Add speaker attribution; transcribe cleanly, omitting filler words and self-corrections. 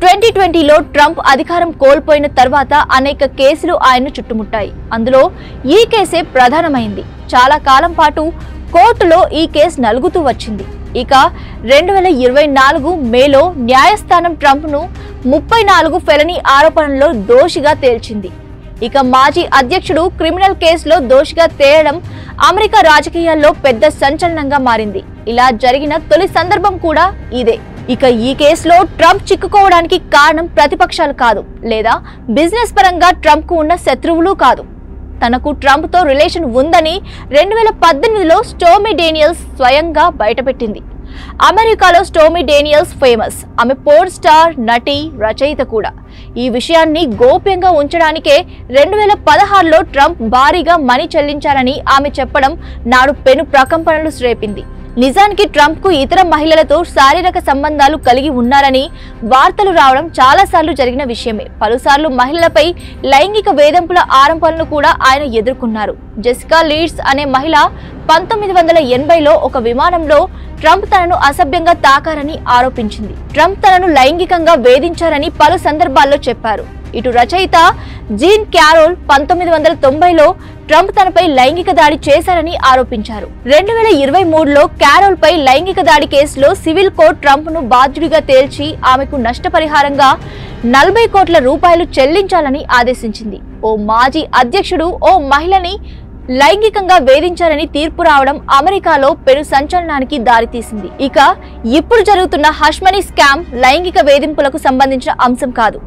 Speaker 1: 2020లో Trump అధికారం కోల్పోయిన తర్వాత అనేక కేసులు ఆయన్ను చుట్టుముట్టాయి. అందులో ఈ కేసే ప్రధానమైంది. చాలా కాలం పాటు కోర్టులో ఈ కేసు నలుగుతూ వచ్చింది. ఇక 2024 మేలో న్యాయస్థానం ట్రంప్ను 34 ఫెలనీ ఆరోపణల్లో దోషిగా తేల్చింది. ఇక మాజీ అధ్యక్షుడు క్రిమినల్ కేసులో దోషిగా తేలడం అమెరికా రాజకీయాల్లో పెద్ద సంచలనంగా మారింది. ఇలా జరిగిన తొలి సందర్భం కూడా ఇదే. ఇక ఈ కేసులో ట్రంప్ చిక్కుకోవడానికి కారణం ప్రతిపక్షాలు కాదు, లేదా బిజినెస్ పరంగా ట్రంప్ కు ఉన్న శత్రువులు కాదు. తనకు ట్రంప్ తో రిలేషన్ ఉందని 2018లో స్టోర్మీ డేనియల్స్ స్వయంగా బయటపెట్టింది. అమెరికాలో స్టోర్మీ డేనియల్స్ ఫేమస్. ఆమె పోర్న్ స్టార్, నటి, రచయిత కూడా. ఈ విషయాన్ని గోప్యంగా ఉంచడానికే 2016లో ట్రంప్ భారీగా మనీ చెల్లించారని ఆమె చెప్పడం నాడు పెను ప్రకంపనలు రేపింది. నిజానికి ట్రంప్ కు ఇతర మహిళలతో శారీరక సంబంధాలు కలిగి ఉన్నారని వార్తలు రావడం చాలాసార్లు జరిగిన విషయమే. పలుసార్లు మహిళలపై లైంగిక వేధింపుల ఆరోపణలను కూడా ఆయన ఎదుర్కొన్నారు. జెసికా లీడ్స్ అనే మహిళ 1980లో ఒక విమానంలో ట్రంప్ తనను అసభ్యంగా తాకారని ఆరోపించింది. ట్రంప్ తనను లైంగికంగా వేధించారని పలు సందర్భాల్లో చెప్పారు. ఇటు రచయిత జీన్ క్యారోల్ 1990లో ట్రంప్ తనపై లైంగిక దాడి చేశారని ఆరోపించారు. 2023లో క్యారోల్ పై లైంగిక దాడి కేసులో సివిల్ కోర్టు ట్రంప్ ను బాధ్యుడిగా తేల్చి ఆమెకు నష్టపరిహారంగా 40 కోట్ల రూపాయలు చెల్లించాలని ఆదేశించింది. ఓ మాజీ అధ్యక్షుడు ఓ మహిళని లైంగికంగా వేధించారని తీర్పు రావడం అమెరికాలో పెను సంచలనానికి దారితీసింది. ఇక ఇప్పుడు జరుగుతున్న హష్ మనీ స్కామ్ లైంగిక వేధింపులకు సంబంధించిన అంశం కాదు.